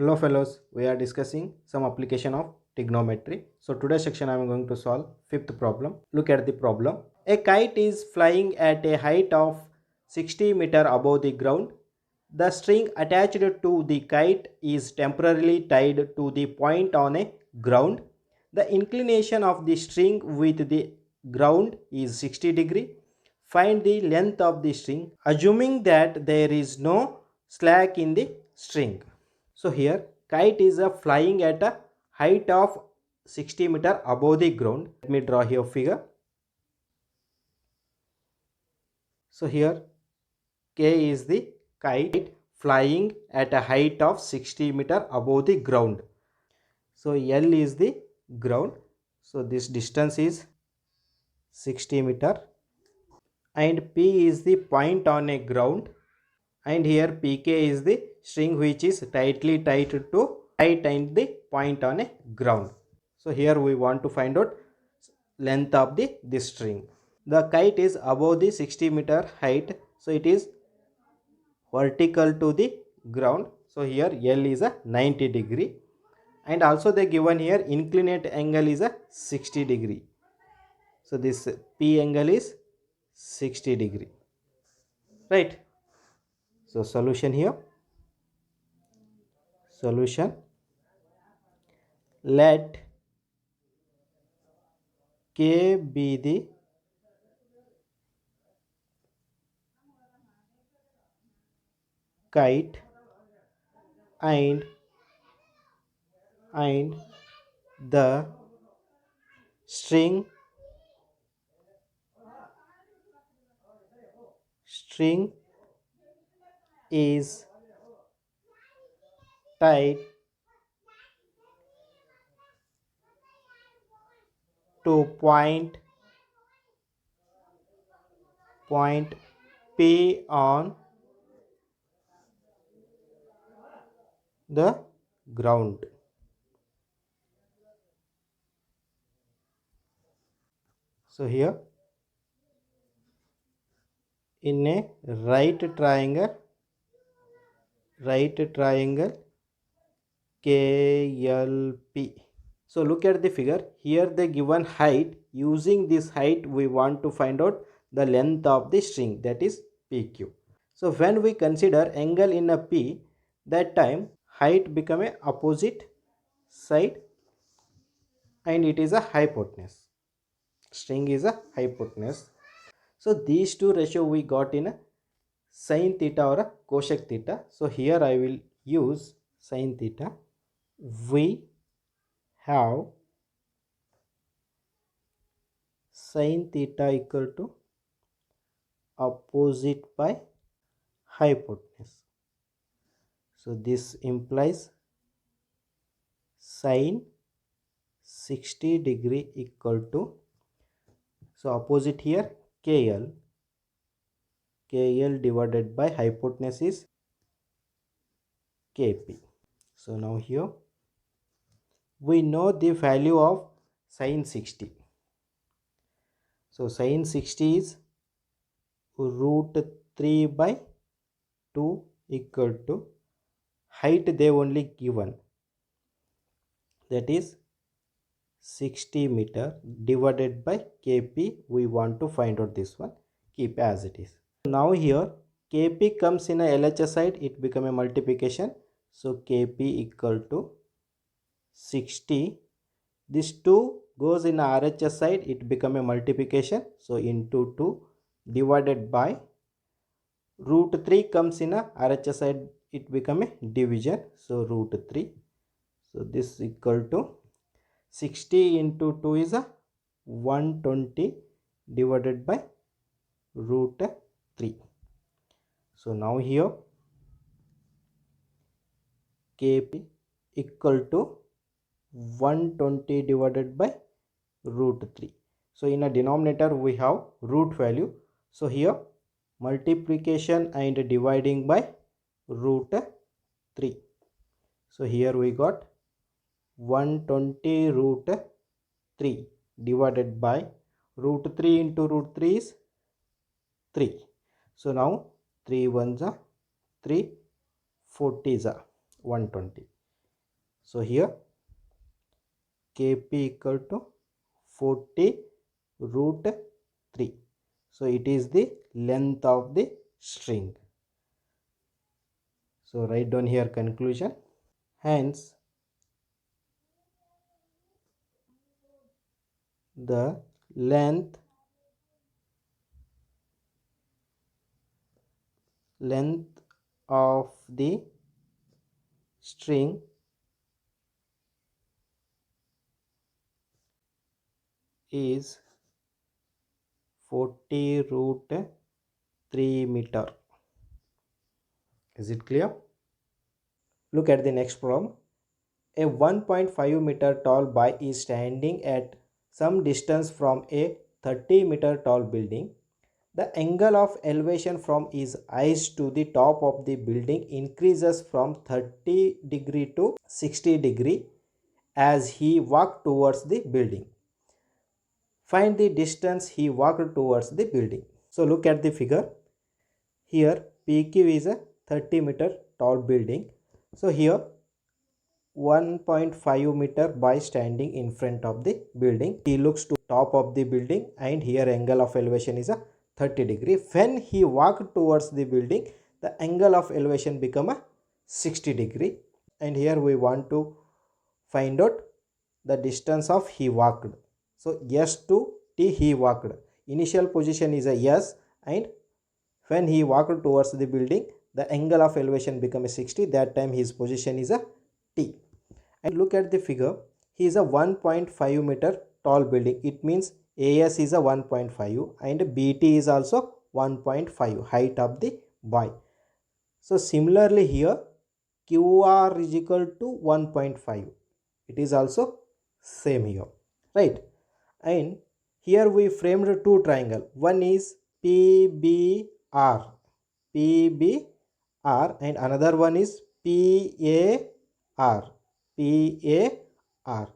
Hello fellows, we are discussing some application of trigonometry. So today's section I am going to solve fifth problem. Look at the problem. A kite is flying at a height of 60 meter above the ground. The string attached to the kite is temporarily tied to the point on a ground. The inclination of the string with the ground is 60 degree. Find the length of the string assuming that there is no slack in the string. So here kite is flying at a height of 60 meter above the ground. Let me draw here figure. So here K is the kite flying at a height of 60 meter above the ground. So L is the ground. So this distance is 60 meter and P is the point on a ground, and here PK is the string which is tightly tied to kite and the point on a ground. So here we want to find out length of this string. The kite is above the 60 meter height, so it is vertical to the ground. So here L is a 90 degree, and also they given here inclinate angle is a 60 degree. So this P angle is 60 degree, right? So solution here. Solution: let K be the kite and the string is tied to point P on the ground. So here in a right triangle KLP. So look at the figure. Here the given height. Using this height we want to find out the length of the string, that is PQ. So when we consider angle in a P, that time height become a opposite side and it is a hypotenuse. String is a hypotenuse. So these two ratio we got in a sin theta or a cosec theta. So here I will use sin theta. We have sin theta equal to opposite by hypotenuse. So this implies sin 60 degree equal to, so opposite here KL divided by hypotenuse is KP. So now here we know the value of sin 60. So sin 60 is root 3 by 2 equal to height they only given, that is 60 meter, divided by KP. We want to find out this one. Keep as it is. Now here KP comes in a LHS side, it become a multiplication. So KP equal to 60. This 2 goes in a RHS side, it become a multiplication. So into 2 divided by root 3 comes in a RHS side, it become a division. So root 3. So this equal to 60 into 2 is a 120 divided by root 3. So now here KP equal to 120 divided by root 3. So in a denominator we have root value. So here multiplication and dividing by root 3. So here we got 120 root 3 divided by root 3 into root 3 is 3. So now 3 ones are 3, 40 is 120. So here Kp equal to 40 root 3. So it is the length of the string. So write down here conclusion. Hence the length of the string is 40 root 3 meter. Is it clear? Look at the next problem. A 1.5 meter tall boy is standing at some distance from a 30-meter tall building. The angle of elevation from his eyes to the top of the building increases from 30° to 60° as he walks towards the building. Find the distance he walked towards the building. So look at the figure. Here PQ is a 30-meter tall building. So here 1.5 meter by standing in front of the building. He looks to top of the building, and here angle of elevation is a 30°. When he walked towards the building, the angle of elevation become a 60°. And here we want to find out the distance of he walked. So S to T he walked. Initial position is a S, and when he walked towards the building, the angle of elevation become a 60. That time his position is a T. And look at the figure. He is a 1.5 meter tall building. It means AS is a 1.5 and BT is also 1.5 height of the boy. So similarly here QR is equal to 1.5. It is also same here, right? And here we framed two triangle. One is PBR, PBR, and another one is PAR, PAR.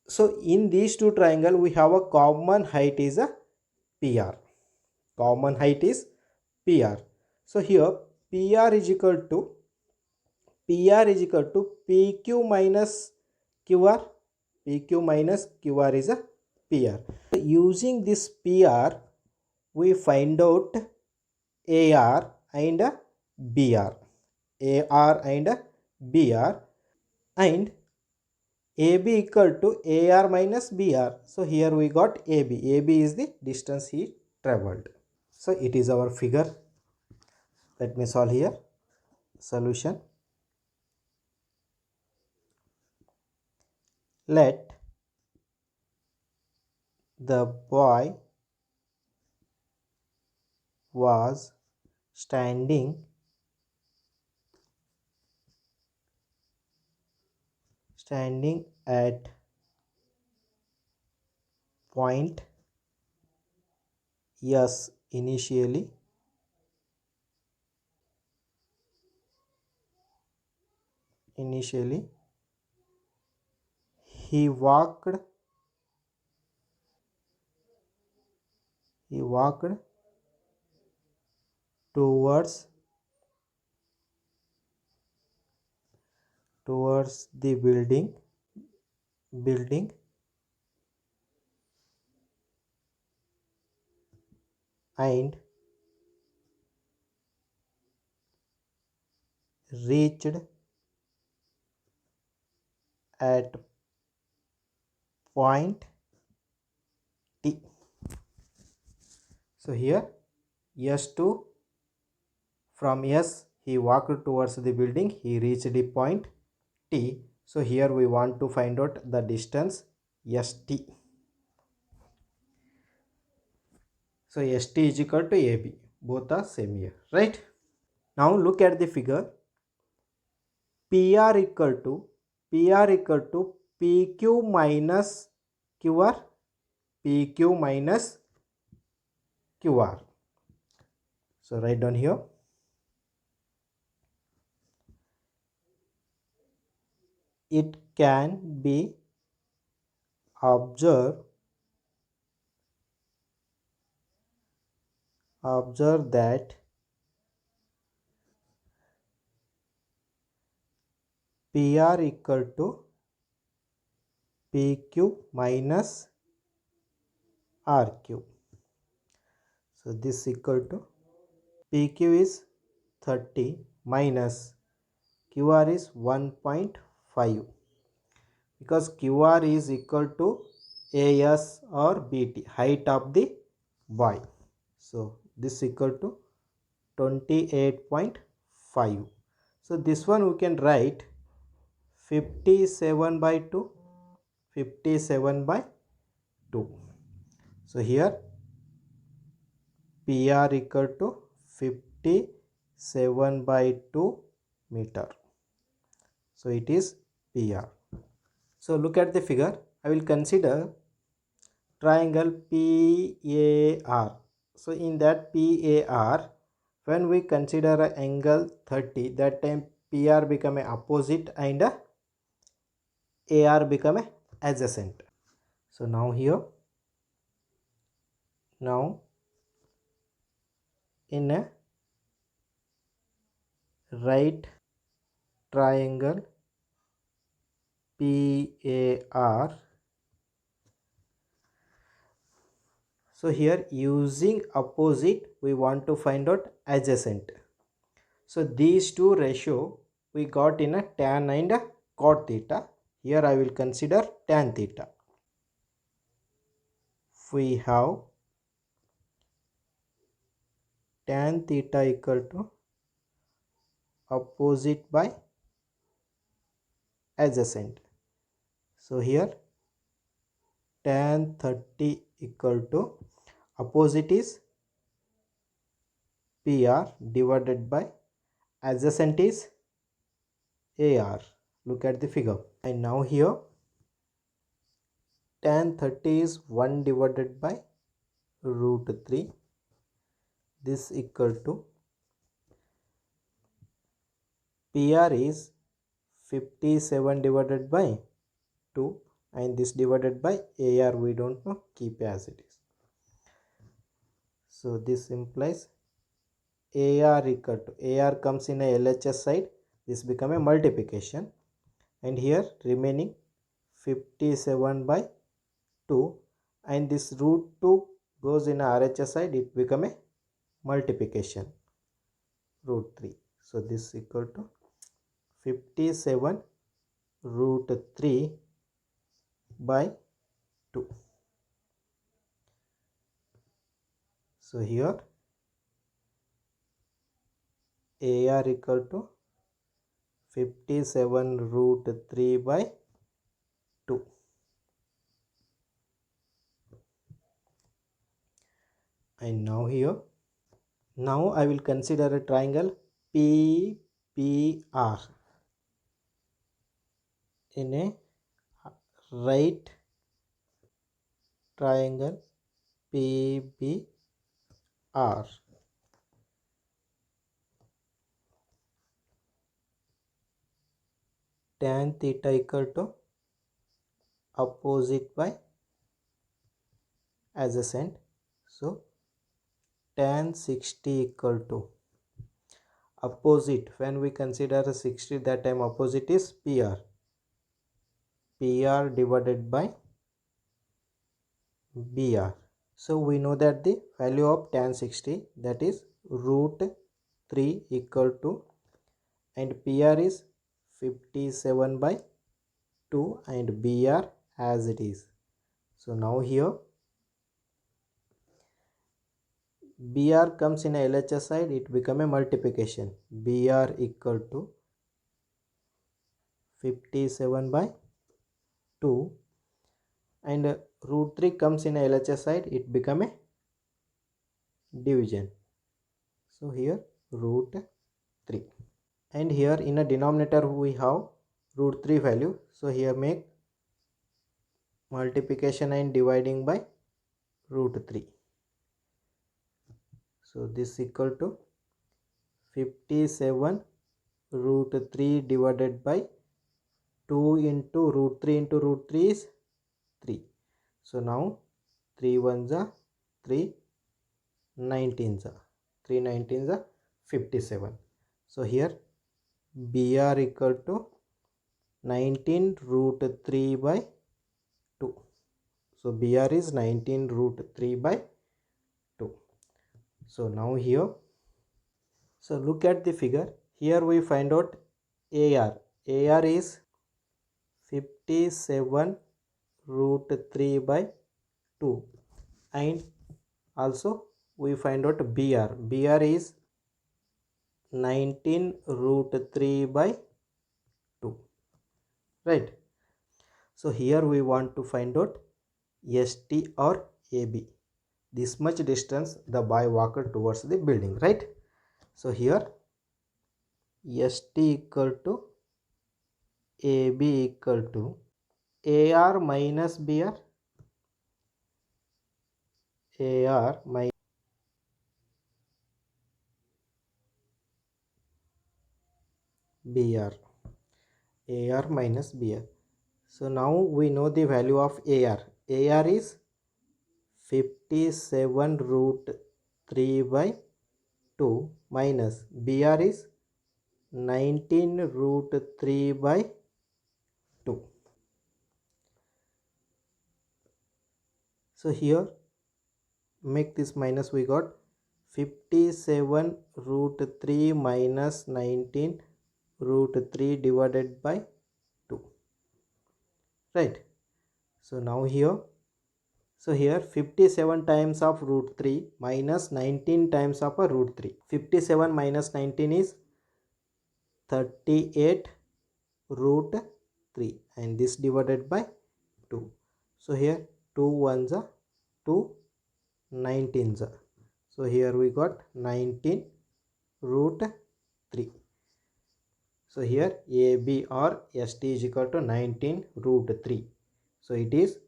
So in these two triangle we have a common height is a PR. Common height is PR. So here PR is equal to PQ minus QR. PQ minus QR is a PR. Using this PR, we find out AR and BR. AR and BR, and AB equal to AR minus BR. So here we got AB. AB is the distance he traveled. So it is our figure. Let me solve here. Solution. Let the boy was standing at point S initially. He walked towards the building and reached at point T. So here S2, from S he walked towards the building, he reached the point T. So here we want to find out the distance ST. So ST is equal to AB. Both are same here, right? Now look at the figure. PR equal to PQ minus QR. PQ minus QR. So write down here. It can be observed that PR equal to PQ minus RQ. So this equal to PQ is 30 minus QR is 1.5, because QR is equal to AS or BT, height of the boy. So this equal to 28.5. So this one we can write 57 by 2, 57 by 2. So here PR equal to 57 by 2 meter. So it is PR. So look at the figure. I will consider triangle PAR. So in that PAR, when we consider an angle 30, that time PR become a opposite and AR become a adjacent. So now here, now in a right triangle PAR, so here using opposite we want to find out adjacent. So these two ratio we got in a tan and a cot theta. Here I will consider tan theta. We have tan theta equal to opposite by adjacent. So here tan 30 equal to opposite is PR divided by adjacent is AR. Look at the figure. And now here tan 30 is 1 divided by root 3. This equal to PR is 57 divided by 2, and this divided by AR we don't know, keep as it is. So this implies AR equal to, AR comes in a LHS side, this become a multiplication, and here remaining 57 by 2, and this root 2 goes in a RHS side, it become a multiplication, root 3. So this equal to 57 root 3 by 2. So here AR equal to 57 root 3 by 2. And now here, now I will consider a triangle PPR in a right triangle PBR. Tan theta equal to opposite by adjacent. So tan 60 equal to opposite, when we consider 60, that time opposite is PR. PR divided by BR. So we know that the value of tan 60, that is root 3 equal to, and PR is 57 by 2 and BR as it is. So now here BR comes in a LHS side, it become a multiplication. BR equal to 57 by 2, and root 3 comes in a LHS side, it become a division. So here root 3, and here in a denominator we have root 3 value. So here make multiplication and dividing by root 3. So this equal to 57 root 3 divided by 2 into root 3 into root 3 is 3. So now 3 ones are 3 19s are 3 19s are 57. So here BR equal to 19 root 3 by 2. So BR is 19 root 3 by 2. So now here, so look at the figure. Here we find out AR. AR is 57 root 3 by 2, and also we find out BR. BR is 19 root 3 by 2, right? So here we want to find out ST or AB. This much distance the boy walked towards the building, right? So here ST equal to AB equal to AR minus BR. AR minus BR. AR minus BR. So now we know the value of AR. AR is 57 root 3 by 2 minus BR is 19 root 3 by 2. So here make this minus, we got 57 root 3 minus 19 root 3 divided by 2, right? So now here, so here 57 times of root 3 minus 19 times of a root 3. 57 minus 19 is 38 root 3, and this divided by 2. So here 2 ones are 2 19s are. So here we got 19 root 3. So here AB or ST is equal to 19 root 3. So it is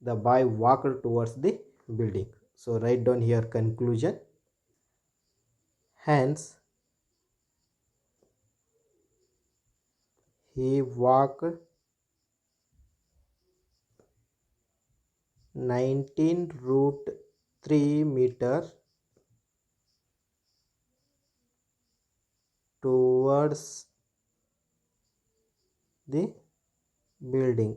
the boy walked towards the building. So write down here conclusion. Hence he walked 19 root 3 meter towards the building.